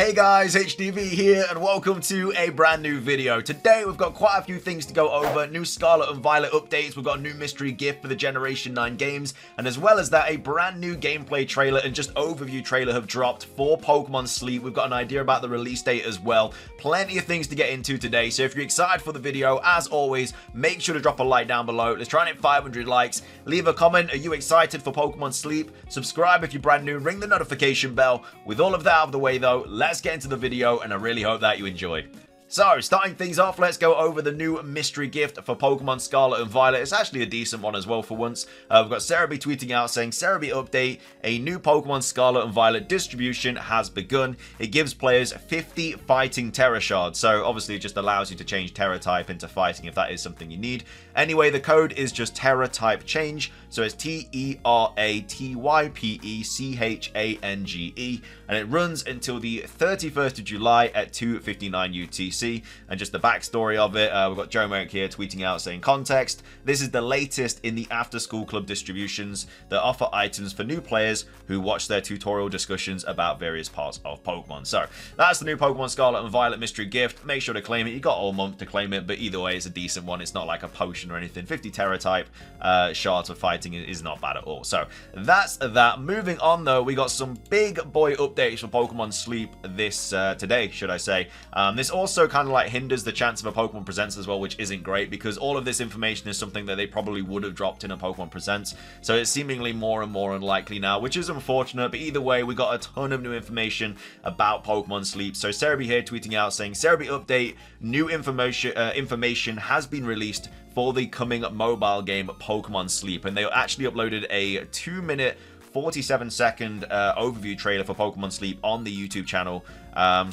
Hey guys, HDvee here and welcome to a brand new video. Today we've got quite a few things to go over. New Scarlet and Violet updates, we've got a new mystery gift for the Generation 9 games, and as well as that, a brand new gameplay trailer and just overview trailer have dropped for Pokemon Sleep. We've got an idea about the release date as well. Plenty of things to get into today, so if you're excited for the video, as always, make sure to drop a like down below. Let's try and hit 500 likes. Leave a comment, are you excited for Pokemon Sleep? Subscribe if you're brand new, ring the notification bell. With all of that out of the way though, let's get into the video, and I really hope that you enjoy. So, starting things off, let's go over the new mystery gift for Pokemon Scarlet and Violet. It's actually a decent one as well for once. We've got HDvee tweeting out saying, HDvee update, a new Pokemon Scarlet and Violet distribution has begun. It gives players 50 fighting Terra shards. So, obviously, it just allows you to change Terra type into fighting if that is something you need. Anyway, the code is just Terra type change. So, it's TERATYPECHANGE. And it runs until the 31st of July at 2:59 UTC. And just the backstory of it, we've got Joe Merrick here tweeting out saying, context, this is the latest in the after school club distributions that offer items for new players who watch their tutorial discussions about various parts of Pokemon. So that's the new Pokemon Scarlet and Violet mystery gift. Make sure to claim it. You got all month to claim it, but either way, it's a decent one. It's not like a potion or anything. 50 Terra type shards for fighting is not bad at all. So that's that. Moving on though, we got some big boy updates for Pokemon Sleep this today, should I say. This also kind of like hinders the chance of a Pokemon Presents as well, which isn't great because all of this information is something that they probably would have dropped in a Pokemon Presents. So it's seemingly more and more unlikely now, which is unfortunate, but either way, we got a ton of new information about Pokemon Sleep. So HDvee here tweeting out saying, HDvee update, new information has been released for the coming mobile game Pokemon Sleep, and they actually uploaded a 2-minute 47-second overview trailer for Pokemon Sleep on the YouTube channel.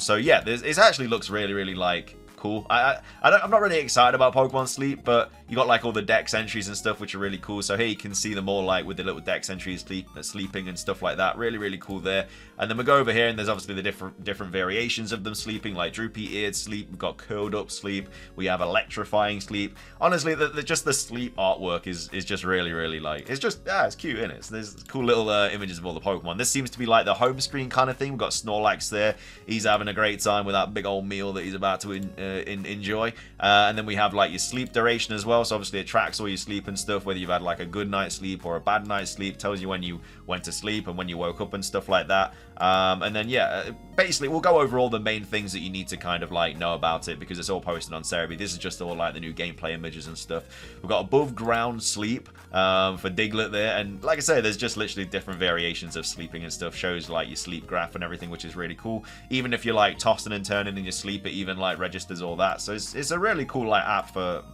So yeah, it actually looks really like cool. I'm not really excited about Pokemon Sleep, but you got like all the dex entries and stuff, which are really cool. So here you can see them all like with the little dex entries sleeping and stuff like that. Really cool there. And then we go over here and there's obviously the different variations of them sleeping, like droopy-eared sleep. We've got curled up sleep. We have electrifying sleep. Honestly, just the sleep artwork is just really like, it's just, it's cute, isn't it? So there's cool little images of all the Pokemon. This seems to be like the home screen kind of thing. We've got Snorlax there. He's having a great time with that big old meal that he's about to enjoy. And then we have like your sleep duration as well. So obviously it tracks all your sleep and stuff, whether you've had like a good night's sleep or a bad night's sleep. Tells you when you went to sleep and when you woke up and stuff like that. And then yeah, basically we'll go over all the main things that you need to kind of like know about it because it's all posted on HDvee. This is just all like the new gameplay images and stuff. We've got above ground sleep for Diglett there, and like I say, there's just literally different variations of sleeping and stuff. Shows like your sleep graph and everything, which is really cool. Even if you're like tossing and turning in your sleep, it even like registers all that. So it's a really cool like app for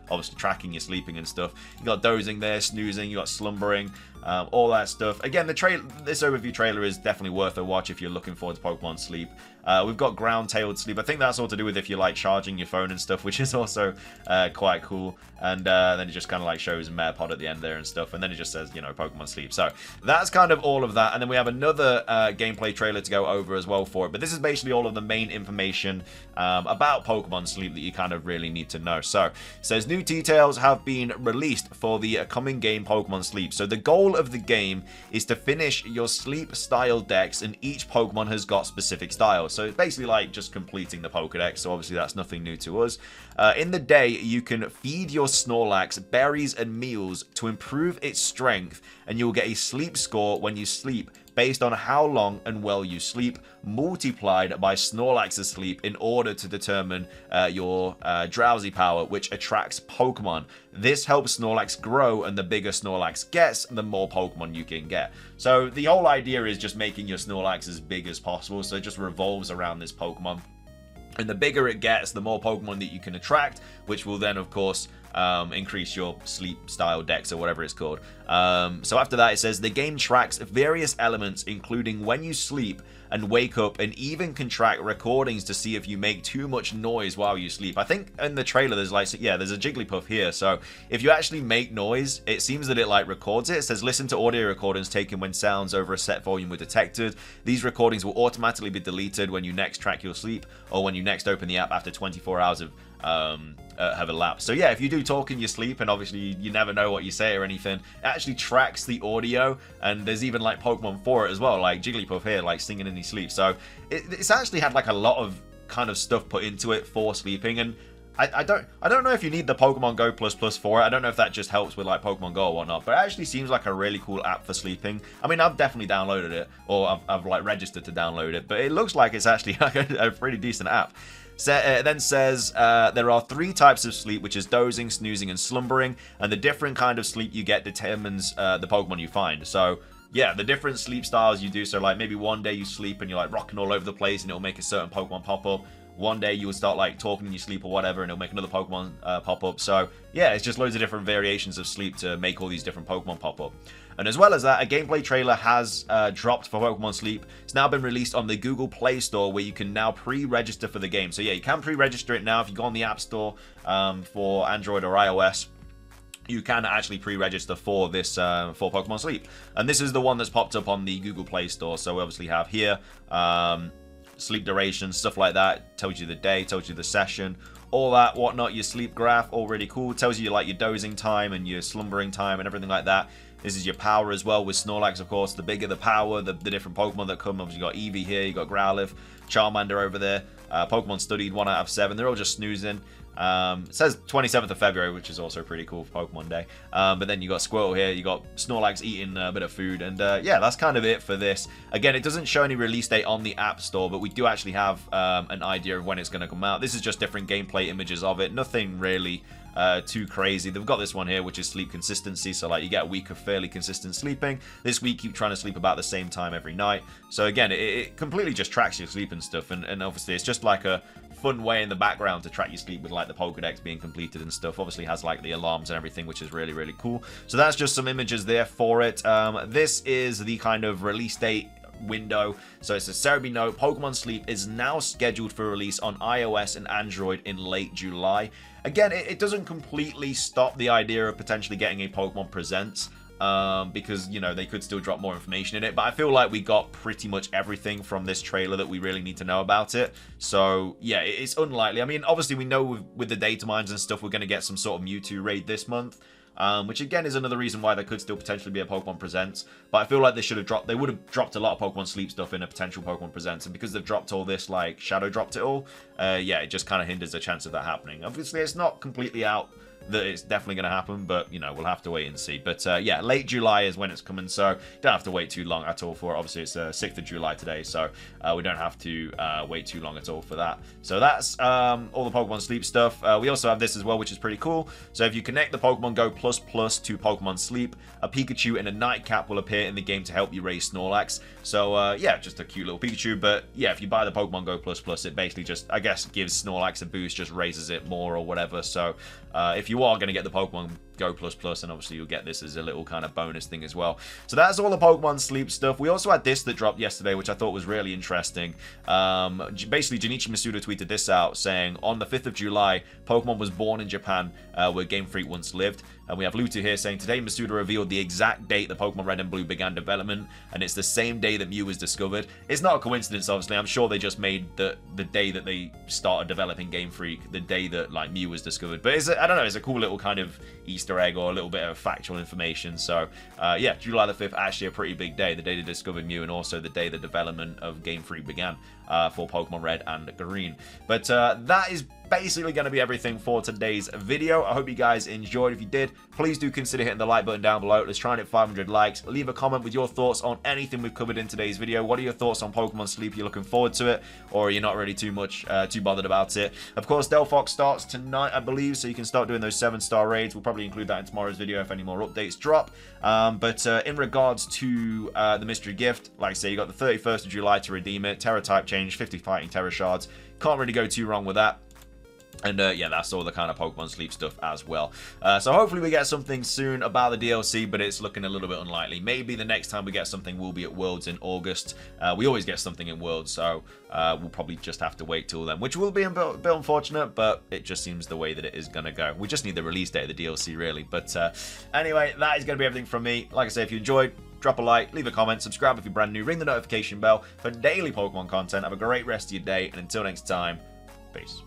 obviously tracking your sleeping and stuff. You got dozing there, snoozing, you got slumbering, all that stuff. Again, this overview trailer is definitely worth a watch if you're looking forward to Pokemon Sleep. We've got ground-tailed sleep. I think that's all to do with if you're like charging your phone and stuff, which is also quite cool. And then it just kind of like shows a Metapod at the end there and stuff, and then it just says, you know, Pokemon Sleep. So that's kind of all of that. And then we have another gameplay trailer to go over as well for it. But this is basically all of the main information about Pokemon Sleep that you kind of really need to know. So it says new details have been released for the coming game Pokemon Sleep. So the goal of the game is to finish your sleep style decks, and each Pokemon has got specific styles. So it's basically like just completing the Pokedex. So obviously that's nothing new to us. In the day, you can feed your Snorlax berries and meals to improve its strength, and you'll get a sleep score when you sleep based on how long and well you sleep, multiplied by Snorlax's sleep in order to determine your drowsy power, which attracts Pokemon. This helps Snorlax grow, and the bigger Snorlax gets, the more Pokemon you can get. So the whole idea is just making your Snorlax as big as possible, so it just revolves around this Pokemon. And the bigger it gets, the more Pokemon that you can attract, which will then, of course, increase your sleep style decks or whatever it's called. So after that, it says the game tracks various elements, including when you sleep and wake up, and even can track recordings to see if you make too much noise while you sleep. I think in the trailer there's like, yeah, there's a Jigglypuff here. So if you actually make noise, it seems that it like records it. It says listen to audio recordings taken when sounds over a set volume were detected. These recordings will automatically be deleted when you next track your sleep or when you next open the app after 24 hours of have elapsed. So yeah, if you do talk in your sleep, and obviously you never know what you say or anything, it actually tracks the audio, and there's even like Pokemon for it as well, like Jigglypuff here, like singing in his sleep. So it's actually had like a lot of kind of stuff put into it for sleeping, and I don't know if you need the Pokemon Go Plus for it. I don't know if that just helps with like Pokemon Go or whatnot, but it actually seems like a really cool app for sleeping. I mean, I've definitely downloaded it, or I've like registered to download it, but it looks like it's actually like a pretty decent app. It then says there are 3 types of sleep, which is dozing, snoozing, and slumbering, and the different kind of sleep you get determines the Pokemon you find. So yeah, the different sleep styles you do, so like maybe one day you sleep and you're like rocking all over the place and it'll make a certain Pokemon pop up. One day you will start like talking in your sleep or whatever, and it'll make another Pokemon pop up. So yeah, it's just loads of different variations of sleep to make all these different Pokemon pop up. And as well as that, a gameplay trailer has dropped for Pokemon Sleep. It's now been released on the Google Play Store, where you can now pre-register for the game. So yeah, you can pre-register it now if you go on the App Store for Android or iOS. You can actually pre-register for this for Pokemon Sleep, and this is the one that's popped up on the Google Play Store. So we obviously have here sleep duration, stuff like that. Tells you the day, tells you the session, all that whatnot. Your sleep graph, all really cool. Tells you like your dozing time and your slumbering time and everything like that. This is your power as well with Snorlax, of course. The bigger the power, the different Pokemon that come. Obviously, you got Eevee here, you got Growlithe, Charmander over there. Pokemon studied 1 out of 7. They're all just snoozing. It says 27th of February, which is also pretty cool for Pokemon Day. But then you got Squirtle here, you got Snorlax eating a bit of food, and yeah, that's kind of it for this. Again, it doesn't show any release date on the App Store, but we do actually have an idea of when it's going to come out. This is just different gameplay images of it, nothing really too crazy. They've got this one here, which is sleep consistency, so like you get a week of fairly consistent sleeping. This week you're trying to sleep about the same time every night. So again, it completely just tracks your sleep and stuff, and obviously it's just like a fun way in the background to track your sleep with like the Pokedex being completed and stuff. Obviously has like the alarms and everything, which is really, really cool. So that's just some images there for it. This is the kind of release date window. So it says, Cerebi note, Pokemon Sleep is now scheduled for release on iOS and Android in late July. Again, it doesn't completely stop the idea of potentially getting a Pokemon Presents, because, you know, they could still drop more information in it, but I feel like we got pretty much everything from this trailer that we really need to know about it. So yeah, it's unlikely. I mean, obviously we know with the data mines and stuff, we're going to get some sort of Mewtwo raid this month. Which again is another reason why there could still potentially be a Pokemon Presents. But I feel like they would have dropped a lot of Pokemon Sleep stuff in a potential Pokemon Presents, and because they've dropped all this, like Shadow dropped it all, yeah, it just kind of hinders the chance of that happening. Obviously, it's not completely out that it's definitely going to happen, but, you know, we'll have to wait and see. But yeah, late July is when it's coming, so don't have to wait too long at all for it. Obviously, it's 6th of July today, so we don't have to wait too long at all for that. So that's all the Pokemon Sleep stuff. We also have this as well, which is pretty cool. So if you connect the Pokemon Go Plus to Pokemon Sleep, a Pikachu and a Nightcap will appear in the game to help you raise Snorlax. So yeah, just a cute little Pikachu. But yeah, if you buy the Pokemon Go Plus, it basically just, I guess, gives Snorlax a boost, just raises it more or whatever. So if you are going to get the Pokemon Go Plus, and obviously you'll get this as a little kind of bonus thing as well. So that's all the Pokemon Sleep stuff. We also had this that dropped yesterday, which I thought was really interesting. Basically, Junichi Masuda tweeted this out, saying, on the 5th of July, Pokemon was born in Japan, where Game Freak once lived. And we have Lutu here saying, today Masuda revealed the exact date that Pokemon Red and Blue began development, and it's the same day that Mew was discovered. It's not a coincidence, obviously. I'm sure they just made the day that they started developing Game Freak the day that, like, Mew was discovered. But I don't know, it's a cool little kind of Easter egg or a little bit of factual information. So yeah, July the 5th, actually a pretty big day, the day they discovered Mew, and also the day the development of Game Freak began for Pokemon Red and Green. But that is basically going to be everything for today's video. I hope you guys enjoyed. If you did, please do consider hitting the like button down below. Let's try and hit 500 likes. Leave a comment with your thoughts on anything we've covered in today's video. What are your thoughts on Pokemon Sleep? You're looking forward to it, or are you not really too bothered about it? Of course, Delphox starts tonight, I believe, so you can start doing those 7-star raids. We'll probably include that in tomorrow's video if any more updates drop. But in regards to the mystery gift, like I say, you got the 31st of July to redeem it. Terra type change, 50 fighting Terra shards. Can't really go too wrong with that. And yeah, that's all the kind of Pokemon Sleep stuff as well. So hopefully we get something soon about the DLC, but it's looking a little bit unlikely. Maybe the next time we get something will be at Worlds in August. We always get something in Worlds, so we'll probably just have to wait till then, which will be a bit unfortunate, but it just seems the way that it is going to go. We just need the release date of the DLC, really. But anyway, that is going to be everything from me. Like I say, if you enjoyed, drop a like, leave a comment, subscribe if you're brand new, ring the notification bell for daily Pokemon content. Have a great rest of your day, and until next time, peace.